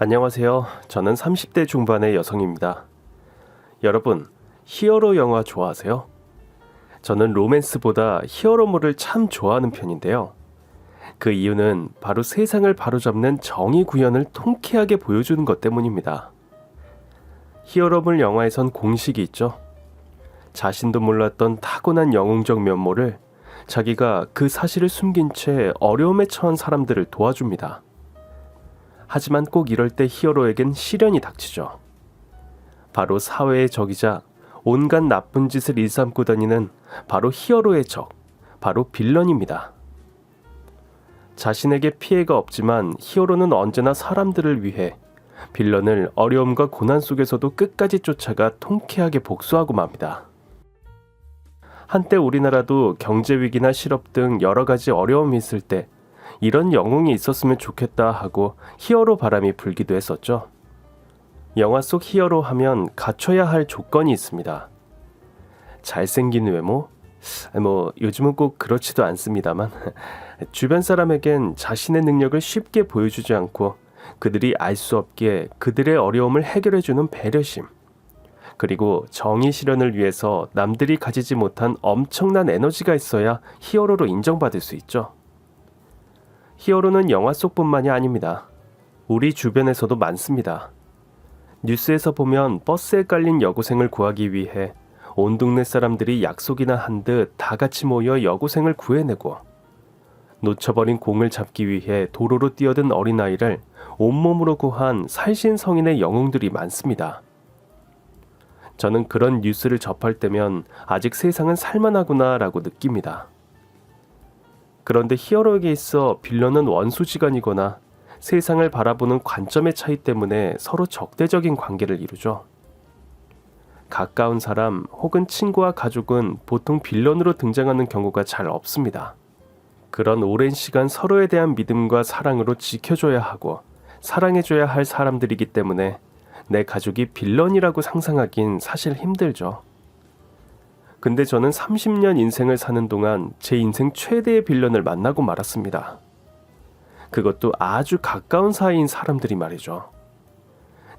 안녕하세요. 저는 30대 중반의 여성입니다. 여러분, 히어로 영화 좋아하세요? 저는 로맨스보다 히어로물을 참 좋아하는 편인데요. 그 이유는 바로 세상을 바로잡는 정의 구현을 통쾌하게 보여주는 것 때문입니다. 히어로물 영화에선 공식이 있죠. 자신도 몰랐던 타고난 영웅적 면모를 자기가 그 사실을 숨긴 채 어려움에 처한 사람들을 도와줍니다. 하지만 꼭 이럴 때 히어로에겐 시련이 닥치죠. 바로 사회의 적이자 온갖 나쁜 짓을 일삼고 다니는 바로 히어로의 적, 바로 빌런입니다. 자신에게 피해가 없지만 히어로는 언제나 사람들을 위해 빌런을 어려움과 고난 속에서도 끝까지 쫓아가 통쾌하게 복수하고 맙니다. 한때 우리나라도 경제위기나 실업 등 여러 가지 어려움이 있을 때 이런 영웅이 있었으면 좋겠다 하고 히어로 바람이 불기도 했었죠. 영화 속 히어로 하면 갖춰야 할 조건이 있습니다. 잘생긴 외모? 요즘은 꼭 그렇지도 않습니다만 주변 사람에겐 자신의 능력을 쉽게 보여주지 않고 그들이 알 수 없게 그들의 어려움을 해결해주는 배려심, 그리고 정의 실현을 위해서 남들이 가지지 못한 엄청난 에너지가 있어야 히어로로 인정받을 수 있죠. 히어로는 영화 속뿐만이 아닙니다. 우리 주변에서도 많습니다. 뉴스에서 보면 버스에 깔린 여고생을 구하기 위해 온 동네 사람들이 약속이나 한 듯 다 같이 모여 여고생을 구해내고, 놓쳐버린 공을 잡기 위해 도로로 뛰어든 어린아이를 온몸으로 구한 살신 성인의 영웅들이 많습니다. 저는 그런 뉴스를 접할 때면 아직 세상은 살만하구나 라고 느낍니다. 그런데 히어로에게 있어 빌런은 원수지간이거나 세상을 바라보는 관점의 차이 때문에 서로 적대적인 관계를 이루죠. 가까운 사람 혹은 친구와 가족은 보통 빌런으로 등장하는 경우가 잘 없습니다. 그런 오랜 시간 서로에 대한 믿음과 사랑으로 지켜줘야 하고 사랑해줘야 할 사람들이기 때문에 내 가족이 빌런이라고 상상하긴 사실 힘들죠. 근데 저는 30년 인생을 사는 동안 제 인생 최대의 빌런을 만나고 말았습니다. 그것도 아주 가까운 사이인 사람들이 말이죠.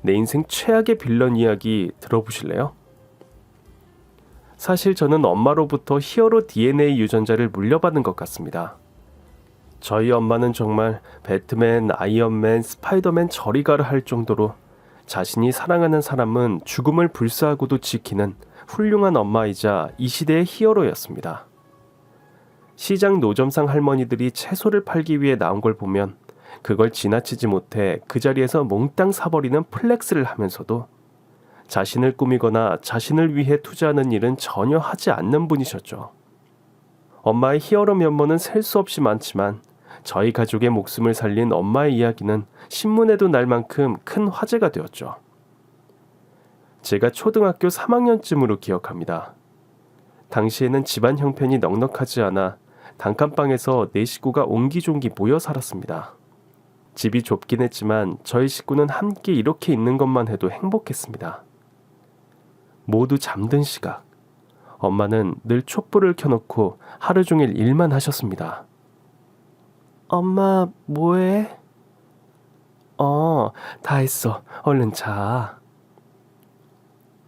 내 인생 최악의 빌런 이야기 들어보실래요? 사실 저는 엄마로부터 히어로 DNA 유전자를 물려받은 것 같습니다. 저희 엄마는 정말 배트맨, 아이언맨, 스파이더맨 저리 가라 할 정도로 자신이 사랑하는 사람은 죽음을 불사하고도 지키는 훌륭한 엄마이자 이 시대의 히어로였습니다. 시장 노점상 할머니들이 채소를 팔기 위해 나온 걸 보면 그걸 지나치지 못해 그 자리에서 몽땅 사버리는 플렉스를 하면서도 자신을 꾸미거나 자신을 위해 투자하는 일은 전혀 하지 않는 분이셨죠. 엄마의 히어로 면모는 셀 수 없이 많지만 저희 가족의 목숨을 살린 엄마의 이야기는 신문에도 날 만큼 큰 화제가 되었죠. 제가 초등학교 3학년쯤으로 기억합니다. 당시에는 집안 형편이 넉넉하지 않아 단칸방에서 네 식구가 옹기종기 모여 살았습니다. 집이 좁긴 했지만 저희 식구는 함께 이렇게 있는 것만 해도 행복했습니다. 모두 잠든 시각, 엄마는 늘 촛불을 켜놓고 하루 종일 일만 하셨습니다. 엄마, 뭐해? 다 했어. 얼른 자.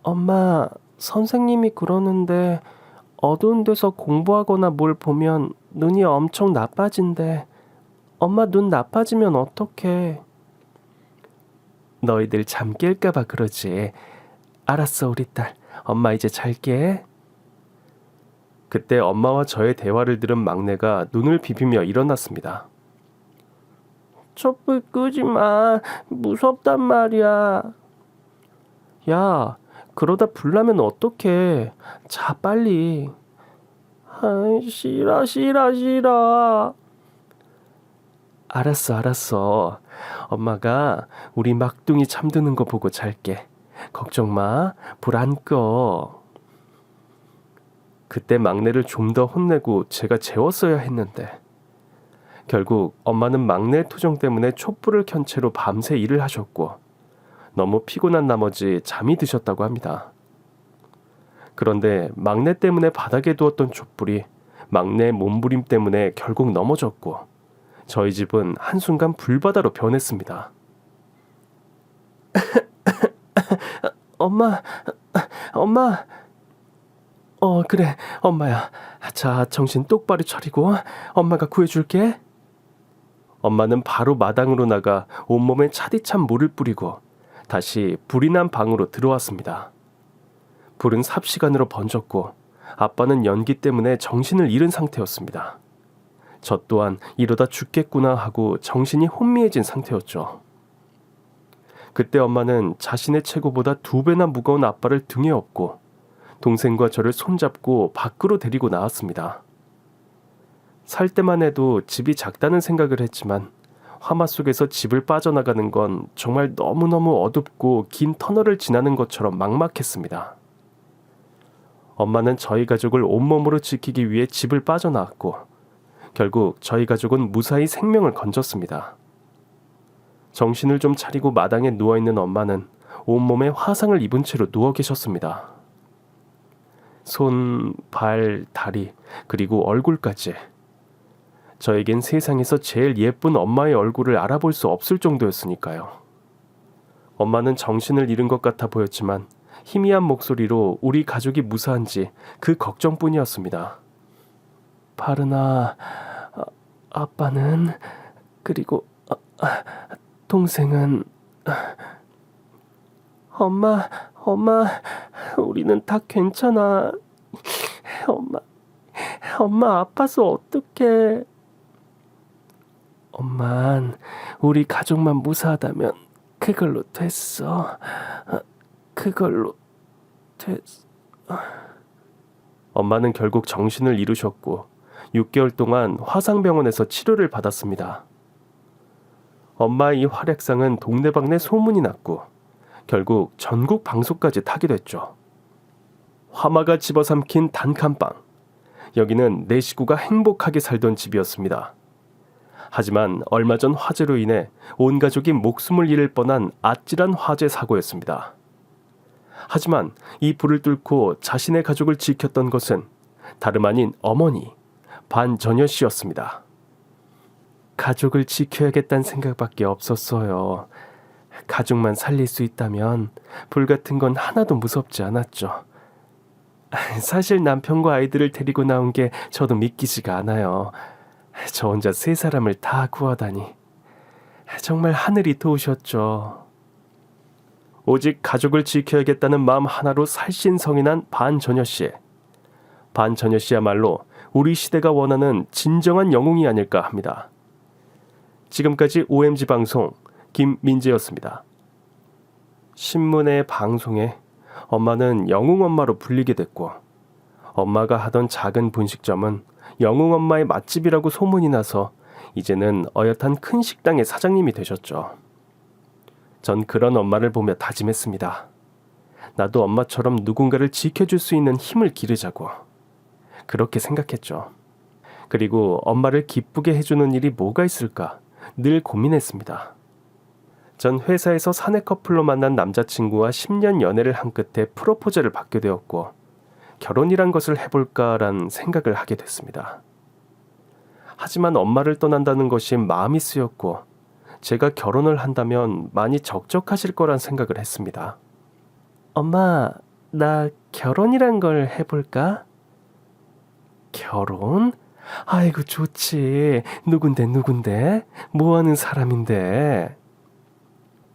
엄마, 선생님이 그러는데 어두운 데서 공부하거나 뭘 보면 눈이 엄청 나빠진대. 엄마 눈 나빠지면 어떡해? 너희들 잠 깰까봐 그러지. 알았어, 우리 딸. 엄마 이제 잘게. 그때 엄마와 저의 대화를 들은 막내가 눈을 비비며 일어났습니다. 촛불 끄지 마. 무섭단 말이야. 야, 그러다 불나면 어떡해. 자, 빨리. 싫어. 알았어. 엄마가 우리 막둥이 잠드는 거 보고 잘게. 걱정 마. 불 안 꺼. 그때 막내를 좀 더 혼내고 제가 재웠어야 했는데 결국 엄마는 막내의 투정 때문에 촛불을 켠 채로 밤새 일을 하셨고 너무 피곤한 나머지 잠이 드셨다고 합니다. 그런데 막내 때문에 바닥에 두었던 촛불이 막내의 몸부림 때문에 결국 넘어졌고 저희 집은 한순간 불바다로 변했습니다. 엄마, 엄마. 그래, 엄마야. 자, 정신 똑바로 차리고 엄마가 구해줄게. 엄마는 바로 마당으로 나가 온몸에 차디찬 물을 뿌리고 다시 불이 난 방으로 들어왔습니다. 불은 삽시간으로 번졌고 아빠는 연기 때문에 정신을 잃은 상태였습니다. 저 또한 이러다 죽겠구나 하고 정신이 혼미해진 상태였죠. 그때 엄마는 자신의 체구보다 2배나 무거운 아빠를 등에 업고 동생과 저를 손잡고 밖으로 데리고 나왔습니다. 살 때만 해도 집이 작다는 생각을 했지만 화마 속에서 집을 빠져나가는 건 정말 너무너무 어둡고 긴 터널을 지나는 것처럼 막막했습니다. 엄마는 저희 가족을 온몸으로 지키기 위해 집을 빠져나왔고 결국 저희 가족은 무사히 생명을 건졌습니다. 정신을 좀 차리고 마당에 누워있는 엄마는 온몸에 화상을 입은 채로 누워 계셨습니다. 손, 발, 다리, 그리고 얼굴까지. 저에겐 세상에서 제일 예쁜 엄마의 얼굴을 알아볼 수 없을 정도였으니까요. 엄마는 정신을 잃은 것 같아 보였지만 희미한 목소리로 우리 가족이 무사한지 그 걱정뿐이었습니다. 바르나, 아빠는, 그리고 동생은... 엄마, 우리는 다 괜찮아. 엄마 아파서 어떡해. 엄만, 우리 가족만 무사하다면 그걸로 됐어. 그걸로 됐어. 엄마는 결국 정신을 잃으셨고 6개월 동안 화상병원에서 치료를 받았습니다. 엄마의 이 활약상은 동네방네 소문이 났고 결국 전국 방송까지 타게 됐죠. 화마가 집어삼킨 단칸방. 여기는 내 식구가 행복하게 살던 집이었습니다. 하지만 얼마 전 화재로 인해 온 가족이 목숨을 잃을 뻔한 아찔한 화재 사고였습니다. 하지만 이 불을 뚫고 자신의 가족을 지켰던 것은 다름 아닌 어머니 반전여 씨였습니다. 가족을 지켜야겠다는 생각밖에 없었어요. 가족만 살릴 수 있다면 불 같은 건 하나도 무섭지 않았죠. 사실 남편과 아이들을 데리고 나온 게 저도 믿기지가 않아요. 저 혼자 3사람을 다 구하다니. 정말 하늘이 도우셨죠. 오직 가족을 지켜야겠다는 마음 하나로 살신성인한 반전여 씨. 반전여 씨야말로 우리 시대가 원하는 진정한 영웅이 아닐까 합니다. 지금까지 OMG 방송 김민재였습니다. 신문에 방송에 엄마는 영웅엄마로 불리게 됐고 엄마가 하던 작은 분식점은 영웅엄마의 맛집이라고 소문이 나서 이제는 어엿한 큰 식당의 사장님이 되셨죠. 전 그런 엄마를 보며 다짐했습니다. 나도 엄마처럼 누군가를 지켜줄 수 있는 힘을 기르자고. 그렇게 생각했죠. 그리고 엄마를 기쁘게 해주는 일이 뭐가 있을까 늘 고민했습니다. 전 회사에서 사내 커플로 만난 남자친구와 10년 연애를 한 끝에 프로포즈를 받게 되었고 결혼이란 것을 해볼까란 생각을 하게 됐습니다. 하지만 엄마를 떠난다는 것이 마음이 쓰였고 제가 결혼을 한다면 많이 적적하실 거란 생각을 했습니다. 엄마, 나 결혼이란 걸 해볼까? 결혼? 아이고 좋지. 누군데? 뭐하는 사람인데?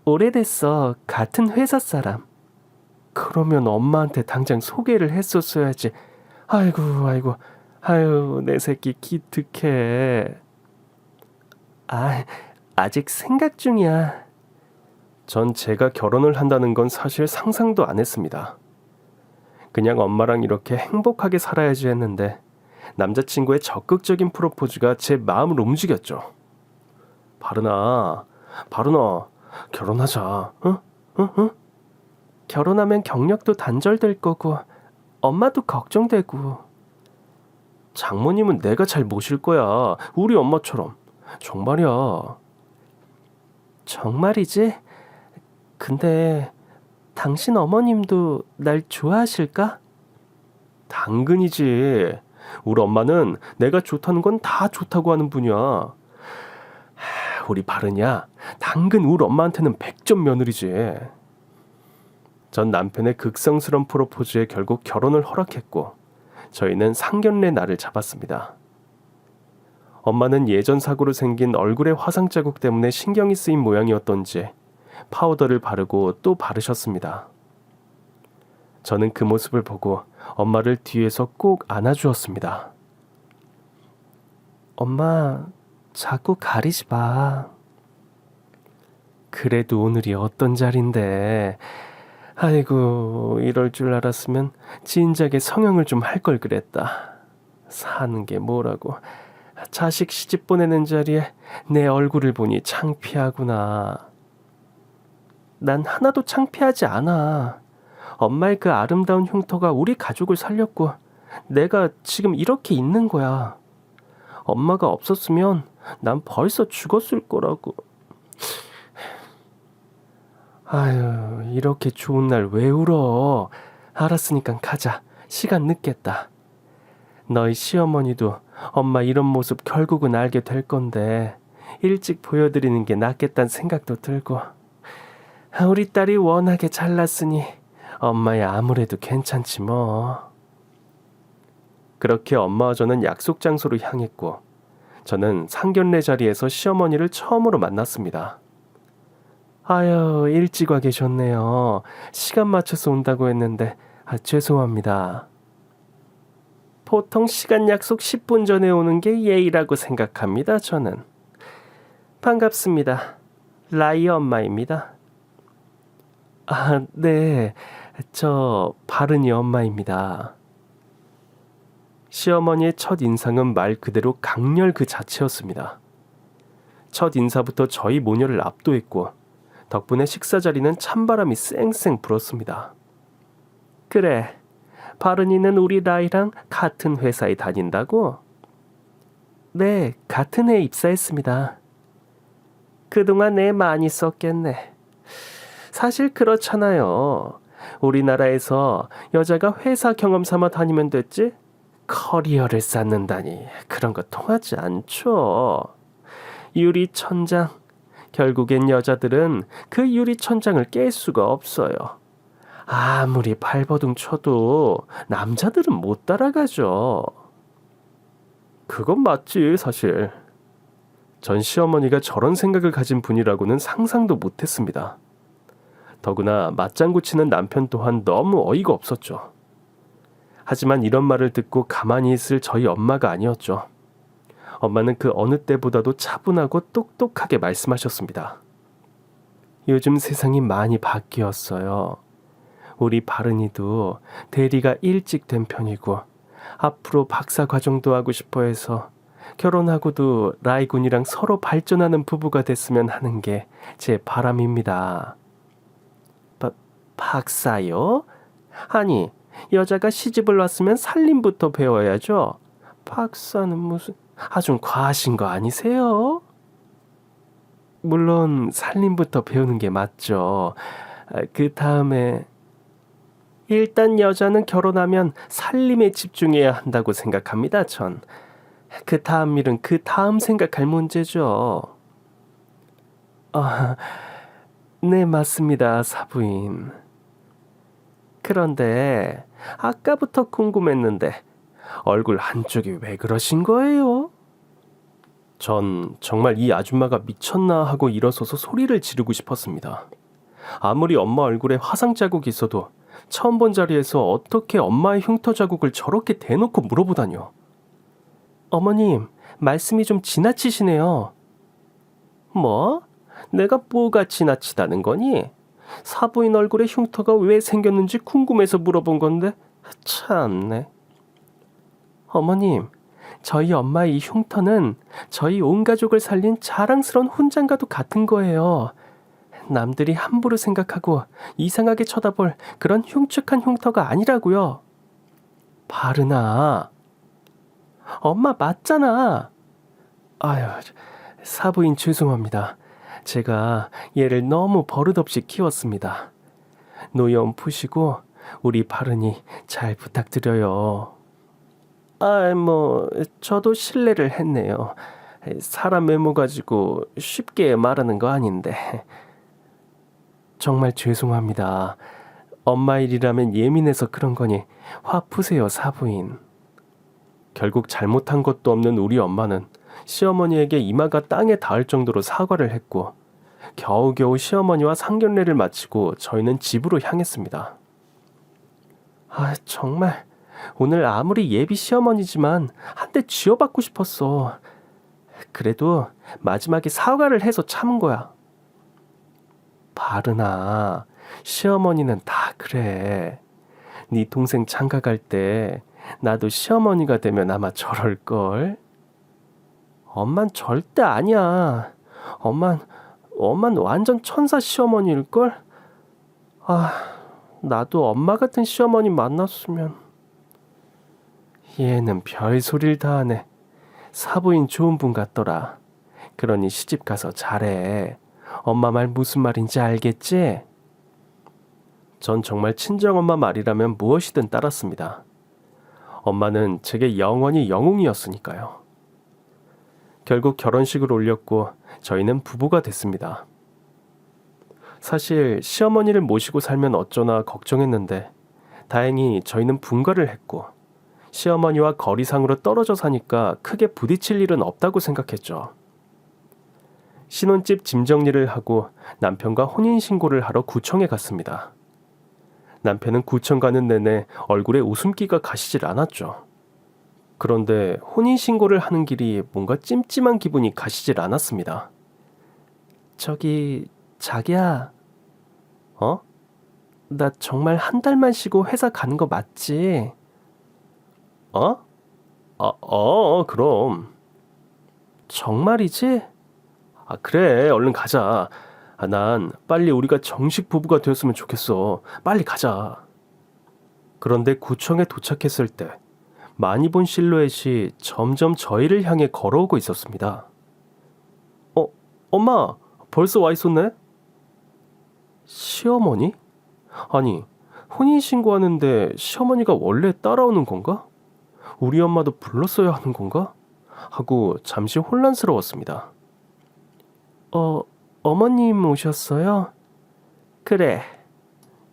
오래됐어. 같은 회사 사람. 그러면 엄마한테 당장 소개를 했었어야지. 아이고, 내 새끼 기특해. 아직 생각 중이야. 전 제가 결혼을 한다는 건 사실 상상도 안 했습니다. 그냥 엄마랑 이렇게 행복하게 살아야지 했는데 남자친구의 적극적인 프로포즈가 제 마음을 움직였죠. 바르나, 결혼하자. 응? 결혼하면 경력도 단절될 거고 엄마도 걱정되고. 장모님은 내가 잘 모실 거야. 우리 엄마처럼. 정말이야. 정말이지? 근데 당신 어머님도 날 좋아하실까? 당근이지. 우리 엄마는 내가 좋다는 건 다 좋다고 하는 분이야. 우리 바르냐? 당근 우리 엄마한테는 100점 며느리지. 전 남편의 극성스러운 프로포즈에 결국 결혼을 허락했고 저희는 상견례 날을 잡았습니다. 엄마는 예전 사고로 생긴 얼굴의 화상 자국 때문에 신경이 쓰인 모양이었던지 파우더를 바르고 또 바르셨습니다. 저는 그 모습을 보고 엄마를 뒤에서 꼭 안아주었습니다. 엄마, 자꾸 가리지 마. 그래도 오늘이 어떤 자리인데. 아이고, 이럴 줄 알았으면 진작에 성형을 좀 할 걸 그랬다. 사는 게 뭐라고. 자식 시집 보내는 자리에 내 얼굴을 보니 창피하구나. 난 하나도 창피하지 않아. 엄마의 그 아름다운 흉터가 우리 가족을 살렸고 내가 지금 이렇게 있는 거야. 엄마가 없었으면 난 벌써 죽었을 거라고. 아유, 이렇게 좋은 날 왜 울어? 알았으니까 가자. 시간 늦겠다. 너희 시어머니도 엄마 이런 모습 결국은 알게 될 건데 일찍 보여드리는 게 낫겠다는 생각도 들고. 우리 딸이 워낙에 잘났으니 엄마야 아무래도 괜찮지 뭐. 그렇게 엄마와 저는 약속 장소로 향했고 저는 상견례 자리에서 시어머니를 처음으로 만났습니다. 아유, 일찍 와 계셨네요. 시간 맞춰서 온다고 했는데 죄송합니다. 보통 시간 약속 10분 전에 오는 게 예의라고 생각합니다, 저는. 반갑습니다. 라이 엄마입니다. 아, 네. 저 바른이 엄마입니다. 시어머니의 첫 인상은 말 그대로 강렬 그 자체였습니다. 첫 인사부터 저희 모녀를 압도했고 덕분에 식사 자리는 찬바람이 쌩쌩 불었습니다. 그래, 바른이는 우리 라이랑 같은 회사에 다닌다고? 네, 같은 해에 입사했습니다. 그동안 애 많이 썼겠네. 사실 그렇잖아요. 우리나라에서 여자가 회사 경험 삼아 다니면 됐지? 커리어를 쌓는다니 그런 거 통하지 않죠. 유리천장. 결국엔 여자들은 그 유리천장을 깰 수가 없어요. 아무리 발버둥 쳐도 남자들은 못 따라가죠. 그건 맞지 사실. 전 시어머니가 저런 생각을 가진 분이라고는 상상도 못했습니다. 더구나 맞장구 치는 남편 또한 너무 어이가 없었죠. 하지만 이런 말을 듣고 가만히 있을 저희 엄마가 아니었죠. 엄마는 그 어느 때보다도 차분하고 똑똑하게 말씀하셨습니다. 요즘 세상이 많이 바뀌었어요. 우리 바른이도 대리가 일찍 된 편이고 앞으로 박사 과정도 하고 싶어 해서 결혼하고도 라이 군이랑 서로 발전하는 부부가 됐으면 하는 게 제 바람입니다. 박사요? 아니, 여자가 시집을 왔으면 살림부터 배워야죠. 박사는 무슨... 좀 과하신 거 아니세요? 물론 살림부터 배우는 게 맞죠. 그 다음에 일단 여자는 결혼하면 살림에 집중해야 한다고 생각합니다, 전. 그 다음 일은 그 다음 생각할 문제죠. 네, 맞습니다, 사부인. 그런데 아까부터 궁금했는데 얼굴 한쪽이 왜 그러신 거예요? 전 정말 이 아줌마가 미쳤나 하고 일어서서 소리를 지르고 싶었습니다. 아무리 엄마 얼굴에 화상 자국이 있어도 처음 본 자리에서 어떻게 엄마의 흉터 자국을 저렇게 대놓고 물어보다뇨. 어머님, 말씀이 좀 지나치시네요. 뭐? 내가 뭐가 지나치다는 거니? 사부인 얼굴에 흉터가 왜 생겼는지 궁금해서 물어본 건데 참네. 어머님, 저희 엄마의 이 흉터는 저희 온 가족을 살린 자랑스러운 훈장과도 같은 거예요. 남들이 함부로 생각하고 이상하게 쳐다볼 그런 흉측한 흉터가 아니라고요. 바르나. 엄마 맞잖아. 아유, 사부인 죄송합니다. 제가 얘를 너무 버릇없이 키웠습니다. 노여움 푸시고 우리 바른이 잘 부탁드려요. 저도 실례를 했네요. 사람 외모 가지고 쉽게 말하는 거 아닌데. 정말 죄송합니다. 엄마 일이라면 예민해서 그런 거니 화 푸세요, 사부인. 결국 잘못한 것도 없는 우리 엄마는 시어머니에게 이마가 땅에 닿을 정도로 사과를 했고 겨우겨우 시어머니와 상견례를 마치고 저희는 집으로 향했습니다. 정말 오늘 아무리 예비 시어머니지만 한 대 쥐어받고 싶었어. 그래도 마지막에 사과를 해서 참은 거야. 바르나, 시어머니는 다 그래. 네 동생 장가 갈 때 나도 시어머니가 되면 아마 저럴걸. 엄만 절대 아니야. 엄만 완전 천사 시어머니일걸? 나도 엄마 같은 시어머니 만났으면. 얘는 별소리를 다 하네. 사부인 좋은 분 같더라. 그러니 시집 가서 잘해. 엄마 말 무슨 말인지 알겠지? 전 정말 친정엄마 말이라면 무엇이든 따랐습니다. 엄마는 제게 영원히 영웅이었으니까요. 결국 결혼식을 올렸고 저희는 부부가 됐습니다. 사실 시어머니를 모시고 살면 어쩌나 걱정했는데 다행히 저희는 분가를 했고 시어머니와 거리상으로 떨어져 사니까 크게 부딪힐 일은 없다고 생각했죠. 신혼집 짐 정리를 하고 남편과 혼인신고를 하러 구청에 갔습니다. 남편은 구청 가는 내내 얼굴에 웃음기가 가시질 않았죠. 그런데 혼인신고를 하는 길이 뭔가 찜찜한 기분이 가시질 않았습니다. 저기, 자기야. 나 정말 한 달만 쉬고 회사 가는 거 맞지? 그럼. 정말이지? 그래, 얼른 가자. 난 빨리 우리가 정식 부부가 되었으면 좋겠어. 빨리 가자. 그런데 구청에 도착했을 때 많이 본 실루엣이 점점 저희를 향해 걸어오고 있었습니다. 엄마, 벌써 와 있었네? 시어머니? 아니, 혼인신고하는데 시어머니가 원래 따라오는 건가? 우리 엄마도 불렀어야 하는 건가? 하고 잠시 혼란스러웠습니다. 어머님 오셨어요? 그래.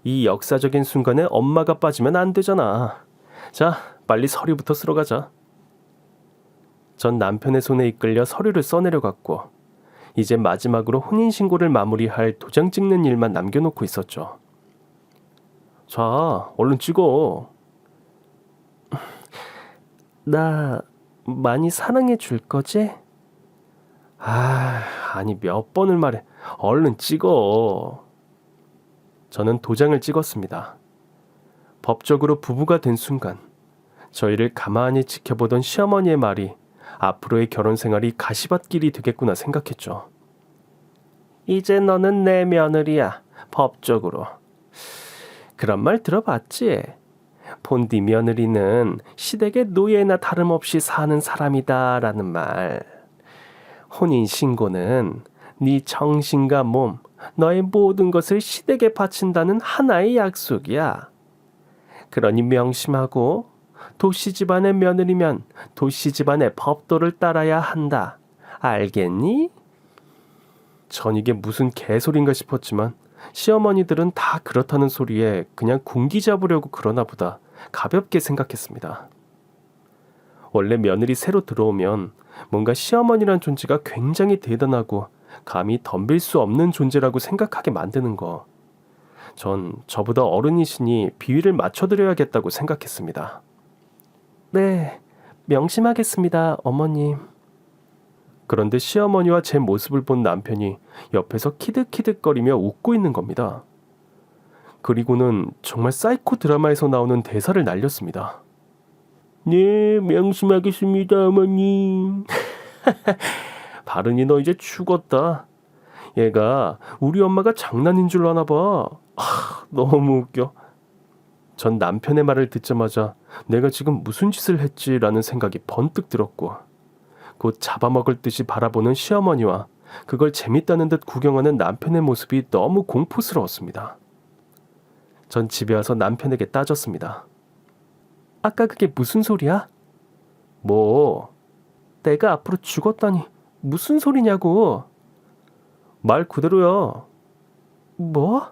이 역사적인 순간에 엄마가 빠지면 안 되잖아. 자, 빨리 서류부터 쓰러 가자. 전 남편의 손에 이끌려 서류를 써내려갔고 이제 마지막으로 혼인신고를 마무리할 도장 찍는 일만 남겨놓고 있었죠. 자, 얼른 찍어. 나 많이 사랑해 줄 거지? 아니 몇 번을 말해. 얼른 찍어. 저는 도장을 찍었습니다. 법적으로 부부가 된 순간 저희를 가만히 지켜보던 시어머니의 말이 앞으로의 결혼 생활이 가시밭길이 되겠구나 생각했죠. 이제 너는 내 며느리야, 법적으로. 그런 말 들어봤지? 본디 며느리는 시댁의 노예나 다름없이 사는 사람이다라는 말. 혼인신고는 네 정신과 몸, 너의 모든 것을 시댁에 바친다는 하나의 약속이야. 그러니 명심하고 도시 집안의 며느리면 도시 집안의 법도를 따라야 한다. 알겠니? 전 이게 무슨 개소린가 싶었지만 시어머니들은 다 그렇다는 소리에 그냥 군기 잡으려고 그러나 보다 가볍게 생각했습니다. 원래 며느리 새로 들어오면 뭔가 시어머니란 존재가 굉장히 대단하고 감히 덤빌 수 없는 존재라고 생각하게 만드는 거. 전 저보다 어른이시니 비위를 맞춰드려야겠다고 생각했습니다. 네, 명심하겠습니다, 어머님. 그런데 시어머니와 제 모습을 본 남편이 옆에서 키득키득거리며 웃고 있는 겁니다. 그리고는 정말 사이코 드라마에서 나오는 대사를 날렸습니다. 네, 명심하겠습니다, 어머님. 바른이 너 이제 죽었다. 얘가 우리 엄마가 장난인 줄 아나 봐. 너무 웃겨. 전 남편의 말을 듣자마자 내가 지금 무슨 짓을 했지라는 생각이 번뜩 들었고 곧 잡아먹을 듯이 바라보는 시어머니와 그걸 재밌다는 듯 구경하는 남편의 모습이 너무 공포스러웠습니다. 전 집에 와서 남편에게 따졌습니다. 아까 그게 무슨 소리야? 뭐, 내가 앞으로 죽었다니 무슨 소리냐고. 말 그대로야. 뭐?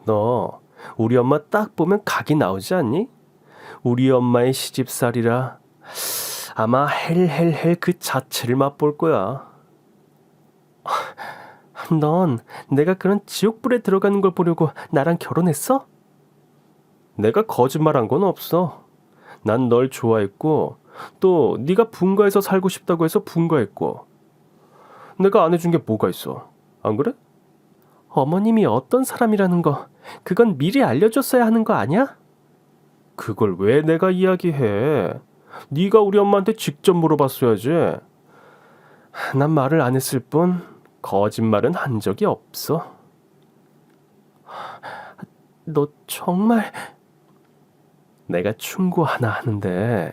너 우리 엄마 딱 보면 각이 나오지 않니? 우리 엄마의 시집살이라 아마 헬헬헬 그 자체를 맛볼 거야. 넌 내가 그런 지옥불에 들어가는 걸 보려고 나랑 결혼했어? 내가 거짓말한 건 없어. 난 널 좋아했고 또 네가 분가에서 살고 싶다고 해서 분가했고. 내가 안 해준 게 뭐가 있어? 안 그래? 어머님이 어떤 사람이라는 거 그건 미리 알려줬어야 하는 거 아니야? 그걸 왜 내가 이야기해? 네가 우리 엄마한테 직접 물어봤어야지. 난 말을 안 했을 뿐 거짓말은 한 적이 없어. 너 정말... 내가 충고 하나 하는데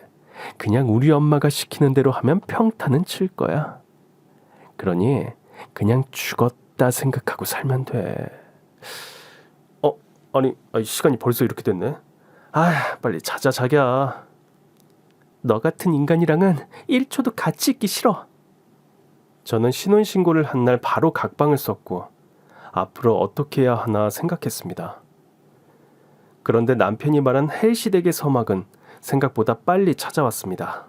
그냥 우리 엄마가 시키는 대로 하면 평타는 칠 거야. 그러니 그냥 죽었다 생각하고 살면 돼. 아니 시간이 벌써 이렇게 됐네. 빨리 자자 자기야. 너 같은 인간이랑은 1초도 같이 있기 싫어. 저는 신혼신고를 한 날 바로 각방을 썼고 앞으로 어떻게 해야 하나 생각했습니다. 그런데 남편이 말한 헬시댁의 서막은 생각보다 빨리 찾아왔습니다.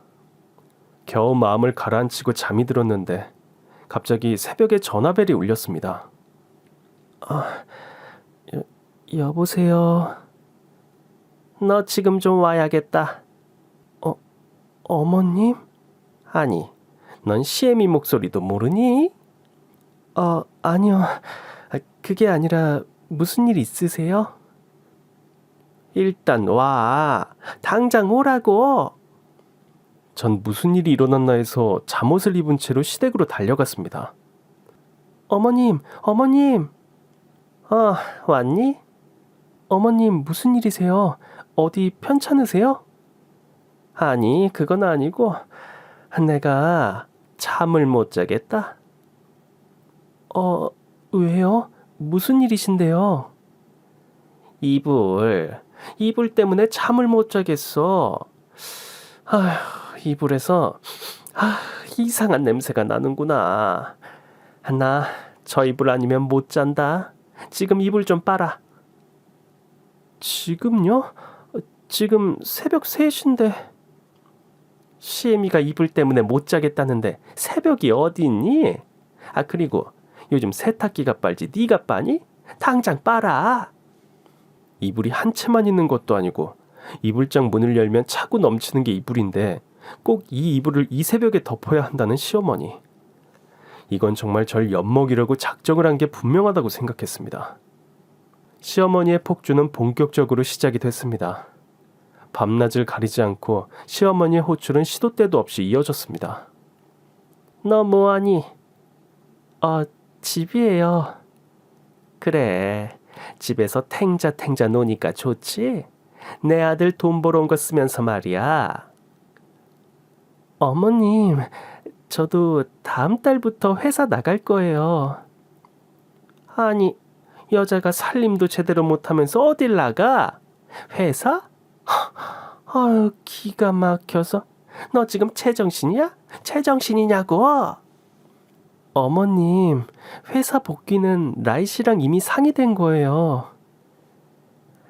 겨우 마음을 가라앉히고 잠이 들었는데 갑자기 새벽에 전화벨이 울렸습니다. 여보세요. 너 지금 좀 와야겠다. 어머님? 아니, 넌 시애미 목소리도 모르니? 아니요. 그게 아니라 무슨 일 있으세요? 일단 와. 당장 오라고. 전 무슨 일이 일어났나 해서 잠옷을 입은 채로 시댁으로 달려갔습니다. 어머님. 왔니? 어머님 무슨 일이세요? 어디 편찮으세요? 아니, 그건 아니고 내가 잠을 못 자겠다. 왜요? 무슨 일이신데요? 이불 때문에 잠을 못 자겠어. 이불에서 이상한 냄새가 나는구나. 나 저 이불 아니면 못 잔다. 지금 이불 좀 빨아. 지금요? 지금 새벽 3시인데. 시애미가 이불 때문에 못 자겠다는데 새벽이 어디 있니? 그리고 요즘 세탁기가 빨지 네가 빠니? 당장 빨아. 이불이 한 채만 있는 것도 아니고 이불장 문을 열면 차고 넘치는 게 이불인데 꼭 이 이불을 이 새벽에 덮어야 한다는 시어머니. 이건 정말 절 엿먹이려고 작정을 한 게 분명하다고 생각했습니다. 시어머니의 폭주는 본격적으로 시작이 됐습니다. 밤낮을 가리지 않고 시어머니의 호출은 시도 때도 없이 이어졌습니다. 너 뭐하니? 집이에요. 그래, 집에서 탱자 노니까 좋지? 내 아들 돈 벌어 온 거 쓰면서 말이야. 어머님, 저도 다음 달부터 회사 나갈 거예요. 아니, 여자가 살림도 제대로 못하면서 어딜 나가? 회사? 기가 막혀서. 너 지금 제정신이야? 제정신이냐고? 어머님, 회사 복귀는 라이 씨랑 이미 상의된 거예요.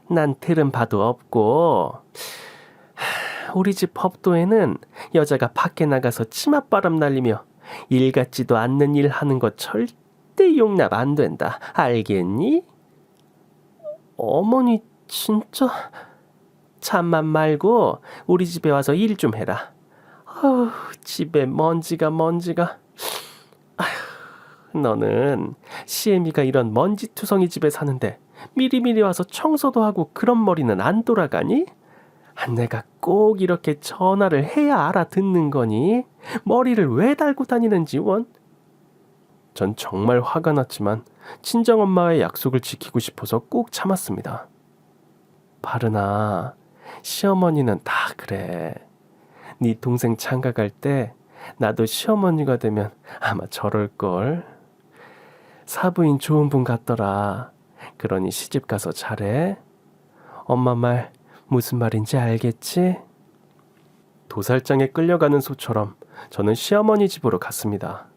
난 들은 바도 없고. 우리 집 법도에는 여자가 밖에 나가서 치맛바람 날리며 일 같지도 않는 일 하는 거 절대 용납 안 된다. 알겠니? 어머니 진짜... 잠만 말고 우리 집에 와서 일 좀 해라. 집에 먼지가... 너는 시애미가 이런 먼지투성이 집에 사는데 미리미리 와서 청소도 하고 그런 머리는 안 돌아가니? 내가 꼭 이렇게 전화를 해야 알아듣는 거니? 머리를 왜 달고 다니는지 원? 전 정말 화가 났지만 친정엄마의 약속을 지키고 싶어서 꼭 참았습니다. 바르나, 시어머니는 다 그래. 네 동생 장가 갈 때 나도 시어머니가 되면 아마 저럴걸. 사부인 좋은 분 같더라. 그러니 시집 가서 잘해. 엄마 말 무슨 말인지 알겠지? 도살장에 끌려가는 소처럼 저는 시어머니 집으로 갔습니다.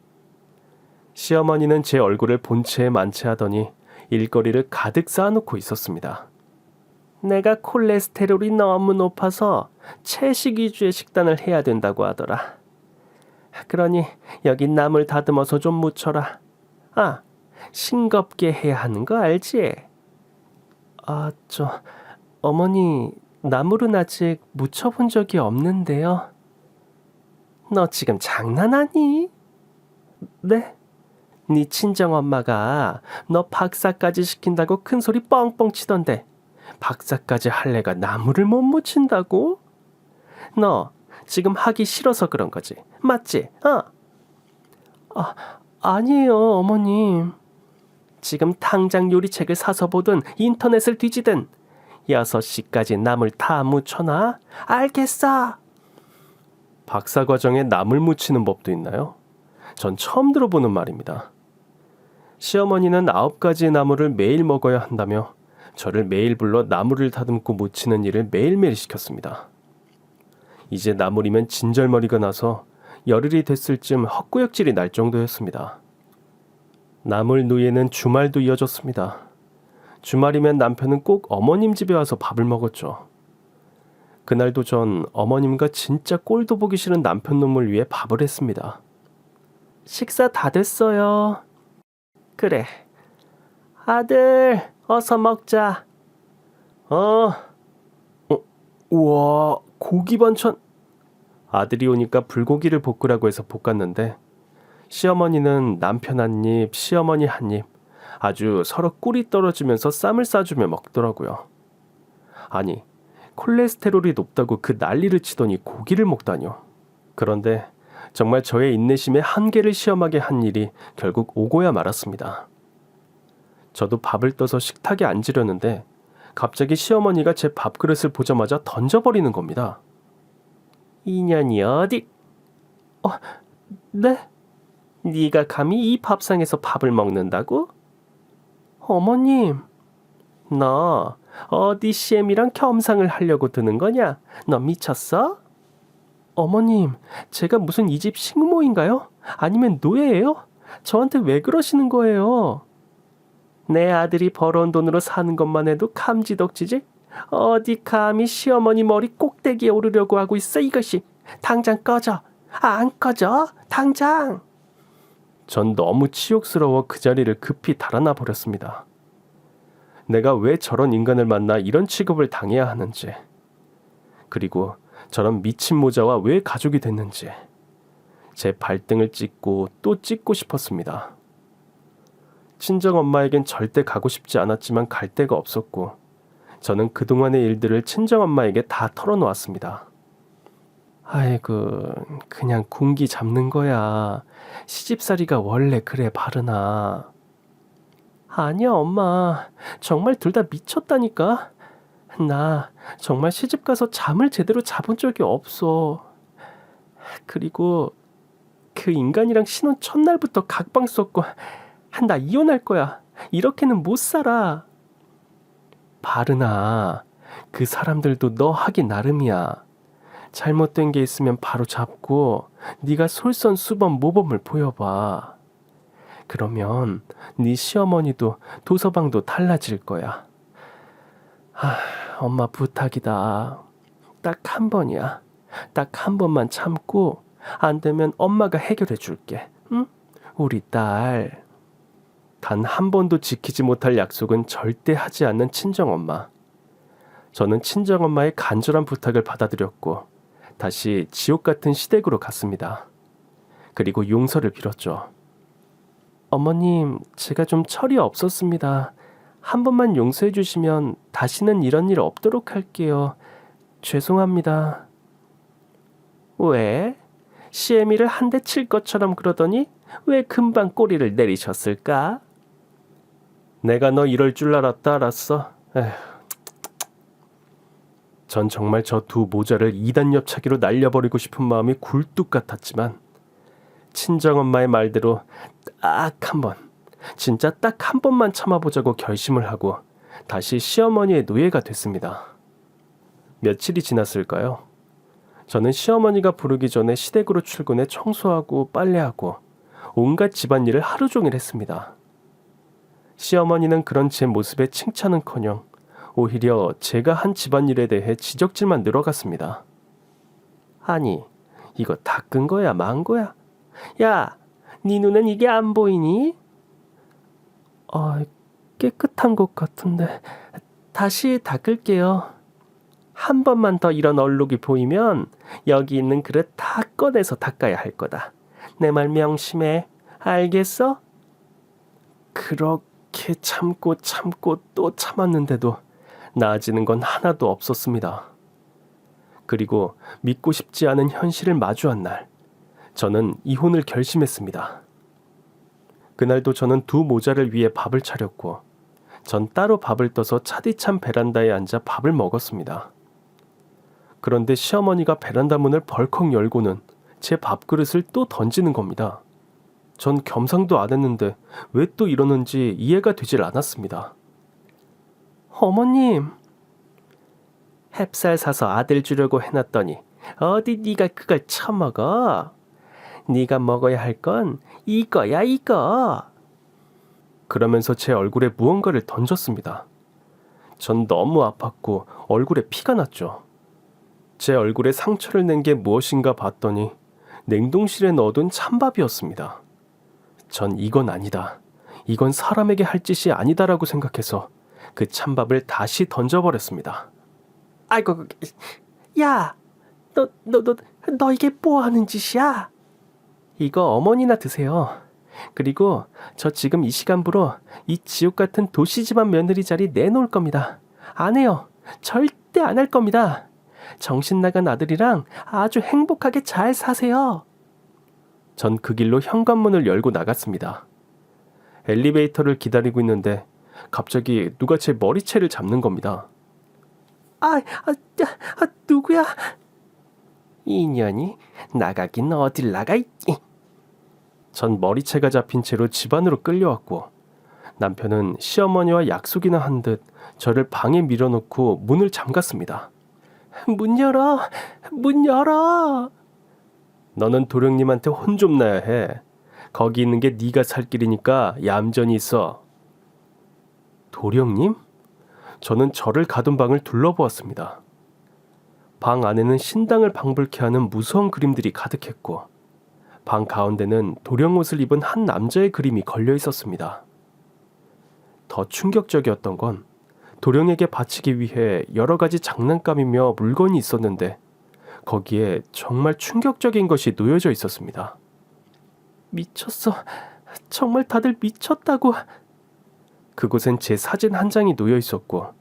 시어머니는 제 얼굴을 본체에 만취하더니 일거리를 가득 쌓아놓고 있었습니다. 내가 콜레스테롤이 너무 높아서 채식 위주의 식단을 해야 된다고 하더라. 그러니 여기 나물 다듬어서 좀 무쳐라. 아, 싱겁게 해야 하는 거 알지? 어머니, 나물은 아직 무쳐본 적이 없는데요. 너 지금 장난하니? 네? 네 친정엄마가 너 박사까지 시킨다고 큰소리 뻥뻥 치던데 박사까지 할래가 나물을 못 무친다고? 너 지금 하기 싫어서 그런 거지, 맞지? 아니에요, 어머님. 지금 당장 요리책을 사서 보든 인터넷을 뒤지든 6시까지 나물 다 무쳐놔. 알겠어. 박사과정에 나물 무치는 법도 있나요? 전 처음 들어보는 말입니다. 시어머니는 9가지의 나물을 매일 먹어야 한다며 저를 매일 불러 나물을 다듬고 무치는 일을 매일매일 시켰습니다. 이제 나물이면 진절머리가 나서 열흘이 됐을 쯤 헛구역질이 날 정도였습니다. 나물 누이에는 주말도 이어졌습니다. 주말이면 남편은 꼭 어머님 집에 와서 밥을 먹었죠. 그날도 전 어머님과 진짜 꼴도 보기 싫은 남편 놈을 위해 밥을 했습니다. 식사 다 됐어요. 그래. 아들, 어서 먹자. 우와, 고기 반찬. 아들이 오니까 불고기를 볶으라고 해서 볶았는데 시어머니는 남편 한 입, 시어머니 한 입, 아주 서로 꿀이 떨어지면서 쌈을 싸주며 먹더라고요. 아니, 콜레스테롤이 높다고 그 난리를 치더니 고기를 먹다뇨. 그런데 정말 저의 인내심의 한계를 시험하게 한 일이 결국 오고야 말았습니다. 저도 밥을 떠서 식탁에 앉으려는데 갑자기 시어머니가 제 밥그릇을 보자마자 던져버리는 겁니다. 인연이 어디? 네? 네가 감히 이 밥상에서 밥을 먹는다고? 어머님, 너 어디 CM이랑 겸상을 하려고 드는 거냐? 너 미쳤어? 어머님, 제가 무슨 이 집 식모인가요? 아니면 노예예요? 저한테 왜 그러시는 거예요? 내 아들이 벌어온 돈으로 사는 것만 해도 감지덕지지? 어디 감히 시어머니 머리 꼭대기에 오르려고 하고 있어 이것이. 당장 꺼져. 안 꺼져? 당장. 전 너무 치욕스러워 그 자리를 급히 달아나 버렸습니다. 내가 왜 저런 인간을 만나 이런 취급을 당해야 하는지, 그리고 저런 미친 모자와 왜 가족이 됐는지 제 발등을 찍고 또 찍고 싶었습니다. 친정엄마에겐 절대 가고 싶지 않았지만 갈 데가 없었고 저는 그동안의 일들을 친정엄마에게 다 털어놓았습니다. 아이고, 그냥 군기 잡는 거야. 시집살이가 원래 그래, 바르나. 아니야, 엄마. 정말 둘 다 미쳤다니까. 나 정말 시집가서 잠을 제대로 자본 적이 없어. 그리고 그 인간이랑 신혼 첫날부터 각방 썼고 나 이혼할 거야. 이렇게는 못 살아. 바르나, 그 사람들도 너 하기 나름이야. 잘못된 게 있으면 바로 잡고 네가 솔선수범 모범을 보여봐. 그러면 네 시어머니도 도서방도 달라질 거야. 엄마 부탁이다. 딱 한 번이야. 딱 한 번만 참고 안 되면 엄마가 해결해 줄게. 응? 우리 딸. 단 한 번도 지키지 못할 약속은 절대 하지 않는 친정엄마. 저는 친정엄마의 간절한 부탁을 받아들였고 다시 지옥 같은 시댁으로 갔습니다. 그리고 용서를 빌었죠. 어머님, 제가 좀 철이 없었습니다. 한 번만 용서해 주시면 다시는 이런 일 없도록 할게요. 죄송합니다. 왜? 시애미를 한 대 칠 것처럼 그러더니 왜 금방 꼬리를 내리셨을까? 내가 너 이럴 줄 알았어. 에휴. 전 정말 저 두 모자를 2단 옆차기로 날려버리고 싶은 마음이 굴뚝 같았지만 친정엄마의 말대로 딱 한 번, 진짜 딱 한 번만 참아보자고 결심을 하고 다시 시어머니의 노예가 됐습니다. 며칠이 지났을까요? 저는 시어머니가 부르기 전에 시댁으로 출근해 청소하고 빨래하고 온갖 집안일을 하루 종일 했습니다. 시어머니는 그런 제 모습에 칭찬은커녕 오히려 제가 한 집안일에 대해 지적질만 늘어갔습니다. 아니, 이거 닦은 거야, 만 거야? 야, 네 눈엔 이게 안 보이니? 깨끗한 것 같은데 다시 닦을게요. 한 번만 더 이런 얼룩이 보이면 여기 있는 그릇 다 꺼내서 닦아야 할 거다. 내 말 명심해. 알겠어? 그렇게 참고 또 참았는데도 나아지는 건 하나도 없었습니다. 그리고 믿고 싶지 않은 현실을 마주한 날, 저는 이혼을 결심했습니다. 그날도 저는 두 모자를 위해 밥을 차렸고 전 따로 밥을 떠서 차디찬 베란다에 앉아 밥을 먹었습니다. 그런데 시어머니가 베란다 문을 벌컥 열고는 제 밥그릇을 또 던지는 겁니다. 전 겸상도 안 했는데 왜 또 이러는지 이해가 되질 않았습니다. 어머님, 햅쌀 사서 아들 주려고 해놨더니 어디 네가 그걸 처먹어? 네가 먹어야 할 건 이거야, 이거. 그러면서 제 얼굴에 무언가를 던졌습니다. 전 너무 아팠고 얼굴에 피가 났죠. 제 얼굴에 상처를 낸 게 무엇인가 봤더니 냉동실에 넣어둔 찬밥이었습니다. 전 이건 아니다. 이건 사람에게 할 짓이 아니다라고 생각해서 그 찬밥을 다시 던져버렸습니다. 아이고, 야, 너 이게 뭐 하는 짓이야? 이거 어머니나 드세요. 그리고 저 지금 이 시간부로 이 지옥 같은 도시집안 며느리 자리 내놓을 겁니다. 안 해요. 절대 안 할 겁니다. 정신 나간 아들이랑 아주 행복하게 잘 사세요. 전 그 길로 현관문을 열고 나갔습니다. 엘리베이터를 기다리고 있는데 갑자기 누가 제 머리채를 잡는 겁니다. 누구야? 인연이 나가긴 어딜 나가 있지. 전 머리채가 잡힌 채로 집 안으로 끌려왔고 남편은 시어머니와 약속이나 한 듯 저를 방에 밀어넣고 문을 잠갔습니다. 문 열어! 문 열어! 너는 도령님한테 혼 좀 나야 해. 거기 있는 게 네가 살 길이니까 얌전히 있어. 도령님? 저는 저를 가둔 방을 둘러보았습니다. 방 안에는 신당을 방불케 하는 무서운 그림들이 가득했고 방 가운데는 도령 옷을 입은 한 남자의 그림이 걸려 있었습니다. 더 충격적이었던 건 도령에게 바치기 위해 여러 가지 장난감이며 물건이 있었는데 거기에 정말 충격적인 것이 놓여져 있었습니다. 미쳤어. 정말 다들 미쳤다고. 그곳엔 제 사진 한 장이 놓여 있었고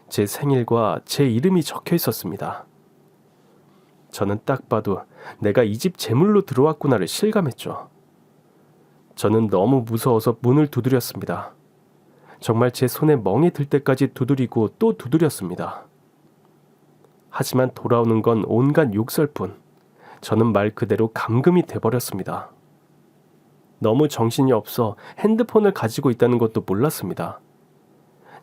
제 생일과 제 이름이 적혀 있었습니다. 저는 딱 봐도 내가 이 집 제물로 들어왔구나를 실감했죠. 저는 너무 무서워서 문을 두드렸습니다. 정말 제 손에 멍이 들 때까지 두드리고 또 두드렸습니다. 하지만 돌아오는 건 온갖 욕설뿐. 저는 말 그대로 감금이 돼버렸습니다. 너무 정신이 없어 핸드폰을 가지고 있다는 것도 몰랐습니다.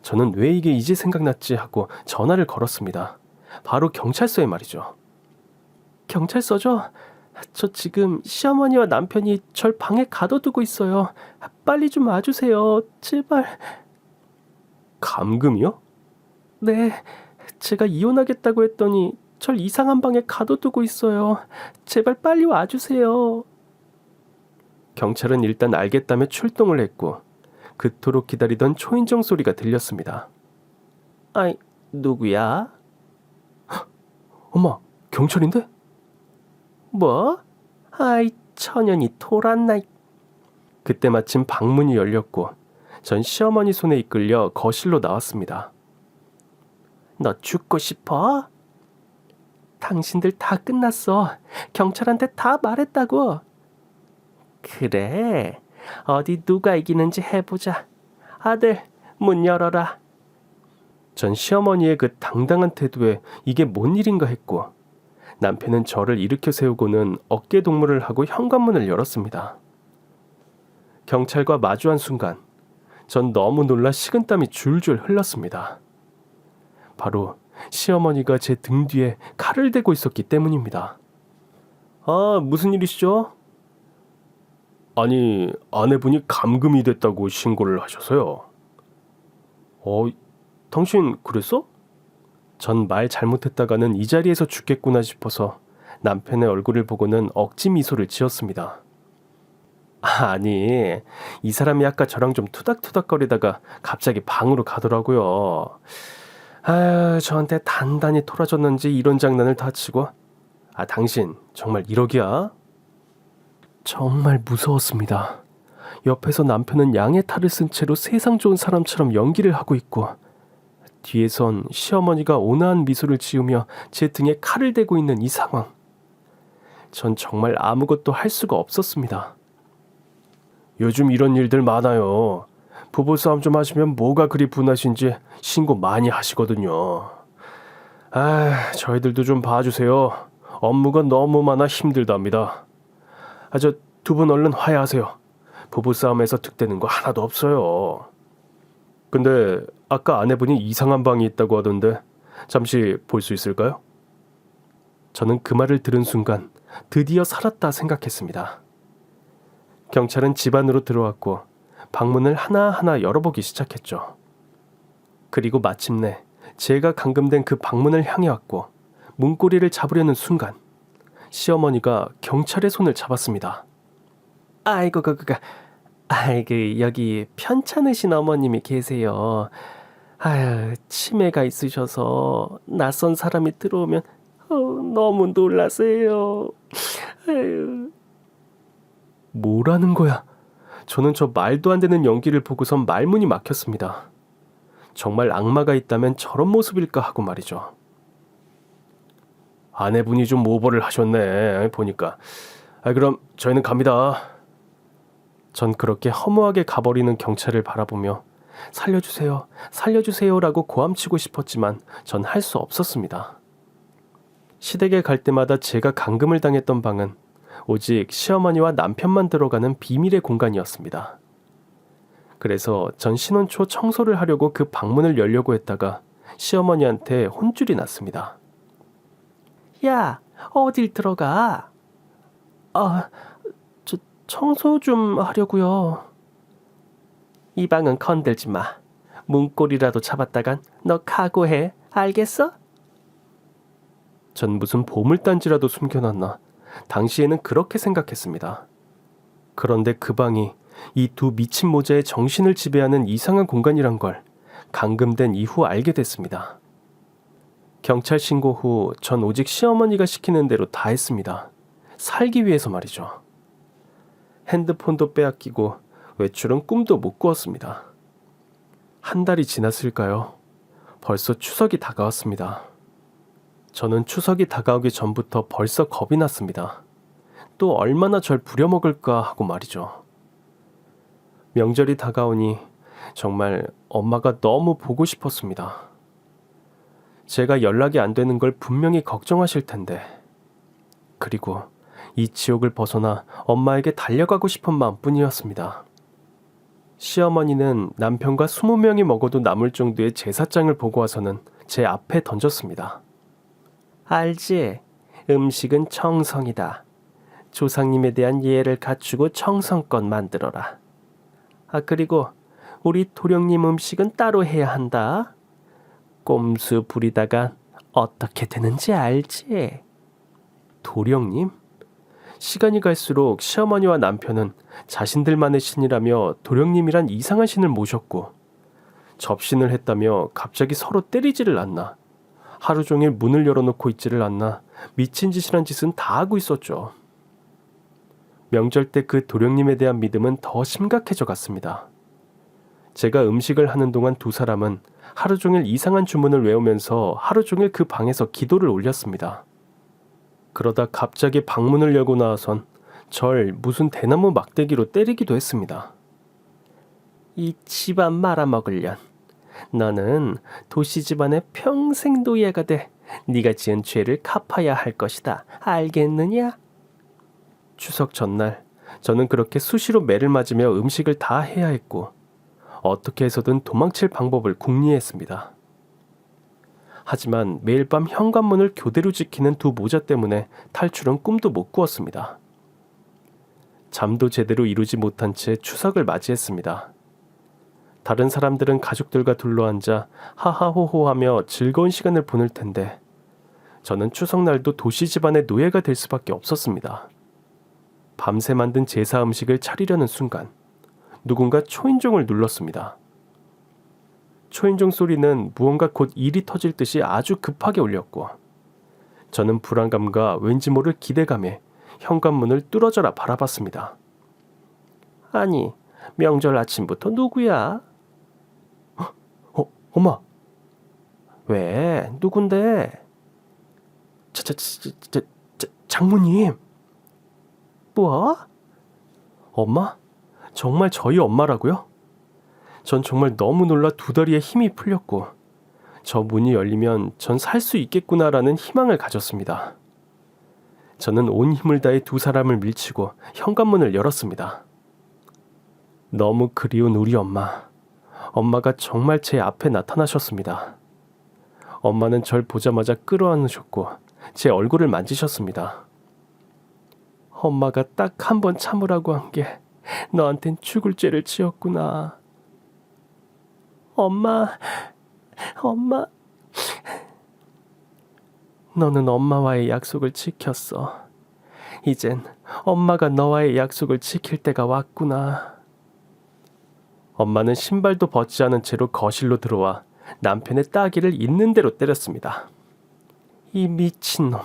저는 왜 이게 이제 생각났지 하고 전화를 걸었습니다. 바로 경찰서에 말이죠. 경찰서죠? 저 지금 시어머니와 남편이 절 방에 가둬두고 있어요. 빨리 좀 와주세요. 제발. 감금이요? 네, 제가 이혼하겠다고 했더니 절 이상한 방에 가둬두고 있어요. 제발 빨리 와주세요. 경찰은 일단 알겠다며 출동을 했고 그토록 기다리던 초인종 소리가 들렸습니다. 아이, 누구야? 헉, 엄마, 경찰인데? 뭐? 아이, 천연이 돌았나. 그때 마침 방문이 열렸고 전 시어머니 손에 이끌려 거실로 나왔습니다. 너 죽고 싶어? 당신들 다 끝났어. 경찰한테 다 말했다고. 그래, 어디 누가 이기는지 해보자. 아들, 문 열어라. 전 시어머니의 그 당당한 태도에 이게 뭔 일인가 했고 남편은 저를 일으켜 세우고는 어깨 동무를 하고 현관문을 열었습니다. 경찰과 마주한 순간 전 너무 놀라 식은땀이 줄줄 흘렀습니다. 바로 시어머니가 제 등 뒤에 칼을 대고 있었기 때문입니다. 아, 무슨 일이시죠? 아니, 아내분이 감금이 됐다고 신고를 하셔서요. 당신 그랬어? 전 말 잘못했다가는 이 자리에서 죽겠구나 싶어서 남편의 얼굴을 보고는 억지 미소를 지었습니다. 아니, 이 사람이 아까 저랑 좀 투닥투닥거리다가 갑자기 방으로 가더라고요. 저한테 단단히 토라졌는지 이런 장난을 다 치고. 당신 정말 이러기야? 정말 무서웠습니다. 옆에서 남편은 양의 탈을 쓴 채로 세상 좋은 사람처럼 연기를 하고 있고, 뒤에선 시어머니가 온화한 미소를 지으며 제 등에 칼을 대고 있는 이 상황. 전 정말 아무것도 할 수가 없었습니다. 요즘 이런 일들 많아요. 부부싸움 좀 하시면 뭐가 그리 분하신지 신고 많이 하시거든요. 저희들도 좀 봐주세요. 업무가 너무 많아 힘들답니다. 저 두 분 얼른 화해하세요. 부부싸움에서 득되는 거 하나도 없어요. 근데 아까 아내분이 이상한 방이 있다고 하던데 잠시 볼 수 있을까요? 저는 그 말을 들은 순간 드디어 살았다 생각했습니다. 경찰은 집 안으로 들어왔고 방문을 하나하나 열어보기 시작했죠. 그리고 마침내 제가 감금된 그 방문을 향해 왔고 문고리를 잡으려는 순간 시어머니가 경찰의 손을 잡았습니다. 아이고, 여기 편찮으신 어머님이 계세요. 치매가 있으셔서 낯선 사람이 들어오면 너무 놀라세요. 뭐라는 거야? 저는 저 말도 안 되는 연기를 보고선 말문이 막혔습니다. 정말 악마가 있다면 저런 모습일까 하고 말이죠. 아내분이 좀 오버를 하셨네, 보니까. 그럼 저희는 갑니다. 전 그렇게 허무하게 가버리는 경찰을 바라보며 살려주세요, 살려주세요라고 고함치고 싶었지만 전 할 수 없었습니다. 시댁에 갈 때마다 제가 감금을 당했던 방은 오직 시어머니와 남편만 들어가는 비밀의 공간이었습니다. 그래서 전 신혼 초 청소를 하려고 그 방문을 열려고 했다가 시어머니한테 혼쭐이 났습니다. 야, 어딜 들어가? 청소 좀 하려고요. 이 방은 건들지 마. 문고리라도 잡았다간 너 각오해. 알겠어? 전 무슨 보물단지라도 숨겨놨나. 당시에는 그렇게 생각했습니다. 그런데 그 방이 이 두 미친 모자의 정신을 지배하는 이상한 공간이란 걸 감금된 이후 알게 됐습니다. 경찰 신고 후 전 오직 시어머니가 시키는 대로 다 했습니다. 살기 위해서 말이죠. 핸드폰도 빼앗기고 외출은 꿈도 못 꾸었습니다. 한 달이 지났을까요? 벌써 추석이 다가왔습니다. 저는 추석이 다가오기 전부터 벌써 겁이 났습니다. 또 얼마나 절 부려먹을까 하고 말이죠. 명절이 다가오니 정말 엄마가 너무 보고 싶었습니다. 제가 연락이 안 되는 걸 분명히 걱정하실 텐데. 그리고 이 지옥을 벗어나 엄마에게 달려가고 싶은 마음뿐이었습니다. 시어머니는 남편과 20명이 먹어도 남을 정도의 제사장을 보고 와서는 제 앞에 던졌습니다. 알지? 음식은 정성이다. 조상님에 대한 예를 갖추고 정성껏 만들어라. 그리고 우리 도령님 음식은 따로 해야 한다. 꼼수 부리다가 어떻게 되는지 알지? 도령님? 시간이 갈수록 시어머니와 남편은 자신들만의 신이라며 도령님이란 이상한 신을 모셨고, 접신을 했다며 갑자기 서로 때리지를 않나, 하루 종일 문을 열어놓고 있지를 않나 미친 짓이란 짓은 다 하고 있었죠. 명절 때 그 도령님에 대한 믿음은 더 심각해져 갔습니다. 제가 음식을 하는 동안 두 사람은 하루 종일 이상한 주문을 외우면서 하루 종일 그 방에서 기도를 올렸습니다. 그러다 갑자기 방문을 열고 나와선 절 무슨 대나무 막대기로 때리기도 했습니다. 이 집안 말아먹으련. 너는 도시 집안의 평생 노예가 돼 네가 지은 죄를 갚아야 할 것이다. 알겠느냐? 추석 전날 저는 그렇게 수시로 매를 맞으며 음식을 다 해야 했고 어떻게 해서든 도망칠 방법을 궁리했습니다. 하지만 매일 밤 현관문을 교대로 지키는 두 모자 때문에 탈출은 꿈도 못 꾸었습니다. 잠도 제대로 이루지 못한 채 추석을 맞이했습니다. 다른 사람들은 가족들과 둘러앉아 하하호호하며 즐거운 시간을 보낼 텐데 저는 추석날도 도시 집안의 노예가 될 수밖에 없었습니다. 밤새 만든 제사 음식을 차리려는 순간 누군가 초인종을 눌렀습니다. 초인종 소리는 무언가 곧 일이 터질 듯이 아주 급하게 울렸고 저는 불안감과 왠지 모를 기대감에 현관문을 뚫어져라 바라봤습니다. 아니, 명절 아침부터 누구야? 엄마. 왜? 누군데? 장모님. 뭐? 엄마? 정말 저희 엄마라고요? 전 정말 너무 놀라 두 다리에 힘이 풀렸고 저 문이 열리면 전 살 수 있겠구나라는 희망을 가졌습니다. 저는 온 힘을 다해 두 사람을 밀치고 현관문을 열었습니다. 너무 그리운 우리 엄마. 엄마가 정말 제 앞에 나타나셨습니다. 엄마는 절 보자마자 끌어안으셨고 제 얼굴을 만지셨습니다. 엄마가 딱 한 번 참으라고 한 게 너한텐 죽을 죄를 지었구나. 엄마. 너는 엄마와의 약속을 지켰어. 이젠 엄마가 너와의 약속을 지킬 때가 왔구나. 엄마는 신발도 벗지 않은 채로 거실로 들어와 남편의 따귀를 있는 대로 때렸습니다. 이 미친놈,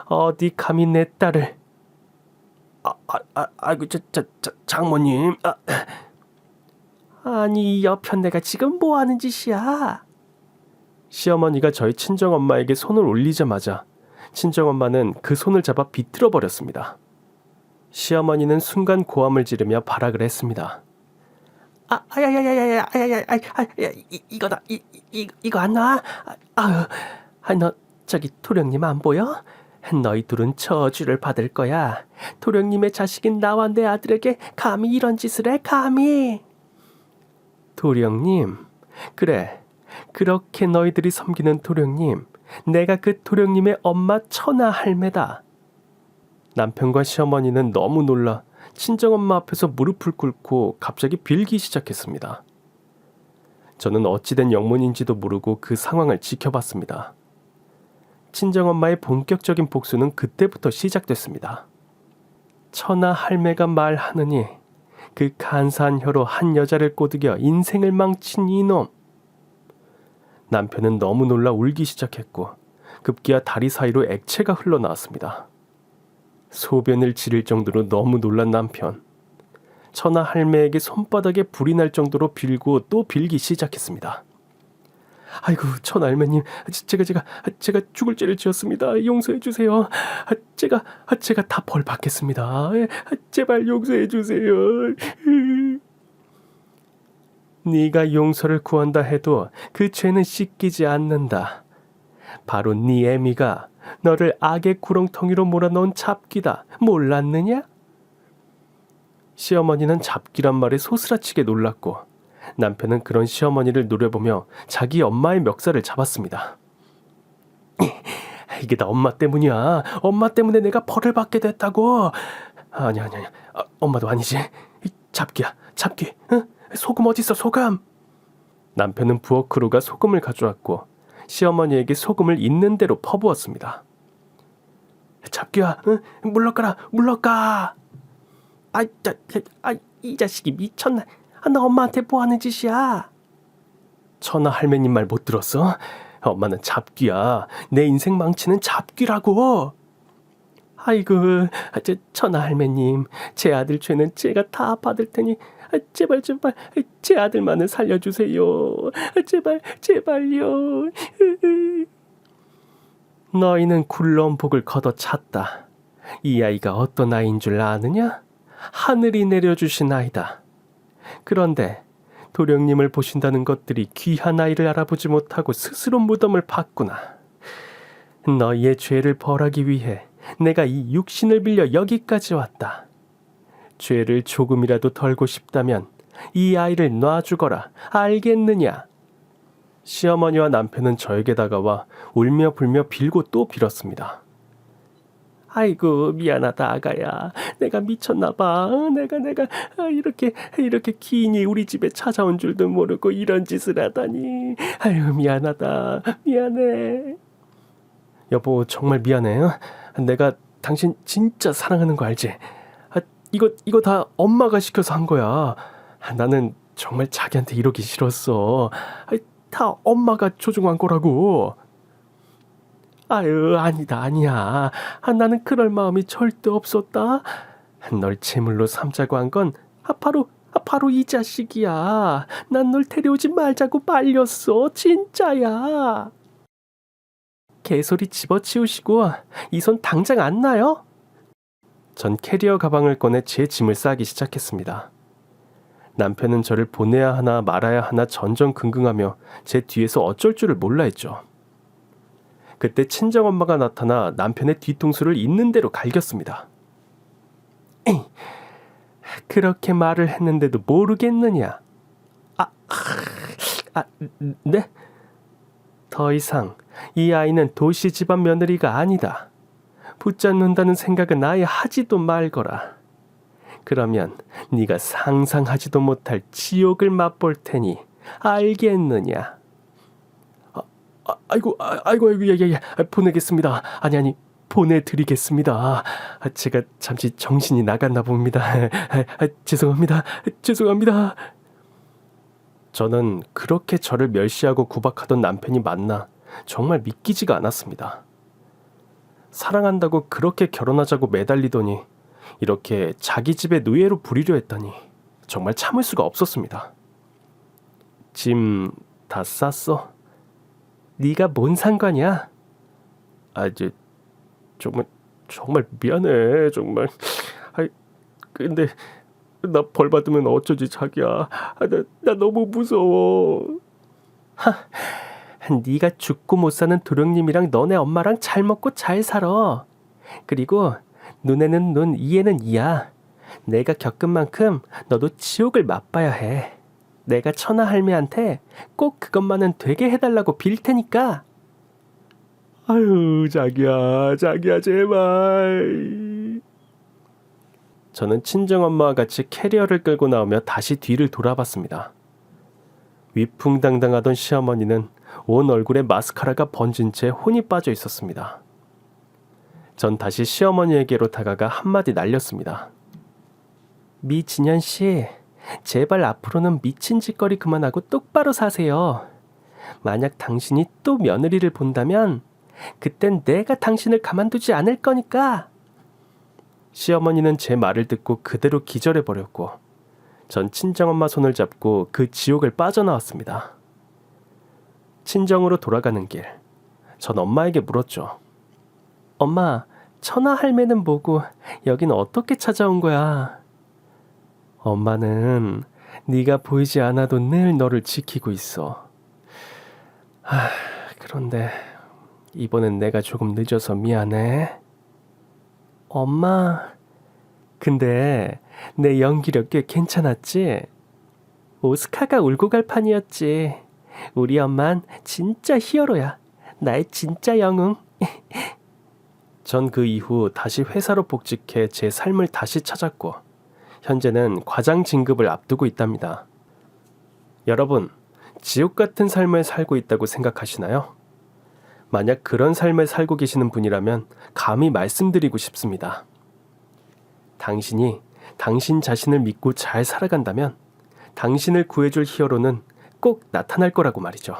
어디 감히 내 딸을... 아이고, 장모님. 아니, 이 여편네가 지금 뭐 하는 짓이야? 시어머니가 저희 친정엄마에게 손을 올리자마자 친정엄마는 그 손을 잡아 비틀어 버렸습니다. 시어머니는 순간 고함을 지르며 발악을 했습니다. 이거다. 이거 안 놔? 너 저기 도령님 안 보여? 너희 둘은 저주를 받을 거야. 도령님의 자식인 나와 내 아들에게 감히 이런 짓을 해, 감히. 도령님, 그래. 그렇게 너희들이 섬기는 도령님, 내가 그 도령님의 엄마 천하 할매다. 남편과 시어머니는 너무 놀라 친정엄마 앞에서 무릎을 꿇고 갑자기 빌기 시작했습니다. 저는 어찌된 영문인지도 모르고 그 상황을 지켜봤습니다. 친정엄마의 본격적인 복수는 그때부터 시작됐습니다. 천하 할매가 말하느니 그 간사한 혀로 한 여자를 꼬드겨 인생을 망친 이놈. 남편은 너무 놀라 울기 시작했고 급기야 다리 사이로 액체가 흘러나왔습니다. 소변을 지를 정도로 너무 놀란 남편. 천하 할매에게 손바닥에 불이 날 정도로 빌고 또 빌기 시작했습니다. 아이고, 천하 할매님, 제가 죽을 죄를 지었습니다. 용서해 주세요. 제가 다 벌 받겠습니다. 제발 용서해 주세요. 네가 용서를 구한다 해도 그 죄는 씻기지 않는다. 바로 네 애미가 너를 악의 구렁텅이로 몰아넣은 잡기다. 몰랐느냐? 시어머니는 잡기란 말에 소스라치게 놀랐고 남편은 그런 시어머니를 노려보며 자기 엄마의 멱살을 잡았습니다. 이게 다 엄마 때문이야. 엄마 때문에 내가 벌을 받게 됐다고. 아니야. 엄마도 아니지. 잡기야, 잡기. 응? 소금 어딨어, 소금? 남편은 부엌으로 가 소금을 가져왔고 시어머니에게 소금을 있는 대로 퍼부었습니다. 잡기야, 응? 물러가. 이 자식이 미쳤나? 너 엄마한테 뭐 하는 짓이야? 천하 할매님 말 못 들었어? 엄마는 잡기야. 내 인생 망치는 잡기라고. 아이고, 천하 할매님, 제 아들 죄는 제가 다 받을 테니 제발 제 아들만은 살려주세요. 제발요. 너희는 굴러온 복을 걷어찼다. 이 아이가 어떤 아이인 줄 아느냐? 하늘이 내려주신 아이다. 그런데 도령님을 보신다는 것들이 귀한 아이를 알아보지 못하고 스스로 무덤을 팠구나. 너희의 죄를 벌하기 위해 내가 이 육신을 빌려 여기까지 왔다. 죄를 조금이라도 덜고 싶다면 이 아이를 놔주거라. 알겠느냐? 시어머니와 남편은 저에게 다가와 울며 불며 빌고 또 빌었습니다. 아이고 미안하다 아가야. 내가 미쳤나 봐. 내가 이렇게 기인이 우리 집에 찾아온 줄도 모르고 이런 짓을 하다니. 아유 미안하다. 미안해. 여보 정말 미안해. 내가 당신 진짜 사랑하는 거 알지? 이거 다 엄마가 시켜서 한 거야. 나는 정말 자기한테 이러기 싫었어. 다 엄마가 조종한 거라고. 아유 아니야. 나는 그럴 마음이 절대 없었다. 널 제물로 삼자고 한 건 바로 이 자식이야. 난 널 데려오지 말자고 말렸어. 진짜야. 개소리 집어치우시고 이 손 당장 안 놔요? 전 캐리어 가방을 꺼내 제 짐을 싸기 시작했습니다. 남편은 저를 보내야 하나 말아야 하나 전전긍긍하며 제 뒤에서 어쩔 줄을 몰라 했죠. 그때 친정엄마가 나타나 남편의 뒤통수를 있는 대로 갈겼습니다. 에이, 그렇게 말을 했는데도 모르겠느냐? 네? 더 이상 이 아이는 도시 집안 며느리가 아니다. 붙잡는다는 생각은 아예 하지도 말거라. 그러면 네가 상상하지도 못할 지옥을 맛볼 테니 알겠느냐? 아이고, 예, 보내겠습니다. 아니, 보내드리겠습니다. 제가 잠시 정신이 나갔나 봅니다. 죄송합니다. 저는 그렇게 저를 멸시하고 구박하던 남편이 맞나 정말 믿기지가 않았습니다. 사랑한다고 그렇게 결혼하자고 매달리더니 이렇게 자기 집에 노예로 부리려 했다니 정말 참을 수가 없었습니다. 짐 다 쌌어? 네가 뭔 상관이야? 정말 미안해 정말. 근데 나 벌 받으면 어쩌지 자기야. 나 너무 무서워. 네가 죽고 못 사는 도령님이랑 너네 엄마랑 잘 먹고 잘 살아. 그리고 눈에는 눈, 이에는 이야. 내가 겪은 만큼 너도 지옥을 맛봐야 해. 내가 천하 할매한테 꼭 그것만은 되게 해달라고 빌 테니까. 아유 자기야 제발. 저는 친정엄마와 같이 캐리어를 끌고 나오며 다시 뒤를 돌아봤습니다. 위풍당당하던 시어머니는 온 얼굴에 마스카라가 번진 채 혼이 빠져 있었습니다. 전 다시 시어머니에게로 다가가 한마디 날렸습니다. 미진현 씨, 제발 앞으로는 미친 짓거리 그만하고 똑바로 사세요. 만약 당신이 또 며느리를 본다면 그땐 내가 당신을 가만두지 않을 거니까. 시어머니는 제 말을 듣고 그대로 기절해버렸고 전 친정엄마 손을 잡고 그 지옥을 빠져나왔습니다. 친정으로 돌아가는 길, 전 엄마에게 물었죠. 엄마, 천하 할매는 뭐고 여긴 어떻게 찾아온 거야? 엄마는 네가 보이지 않아도 늘 너를 지키고 있어. 그런데 이번엔 내가 조금 늦어서 미안해. 엄마, 근데 내 연기력 꽤 괜찮았지? 오스카가 울고 갈 판이었지. 우리 엄만 진짜 히어로야. 나의 진짜 영웅. 전 그 이후 다시 회사로 복직해 제 삶을 다시 찾았고 현재는 과장 진급을 앞두고 있답니다. 여러분, 지옥 같은 삶을 살고 있다고 생각하시나요? 만약 그런 삶을 살고 계시는 분이라면 감히 말씀드리고 싶습니다. 당신이 당신 자신을 믿고 잘 살아간다면 당신을 구해줄 히어로는 꼭 나타날 거라고 말이죠.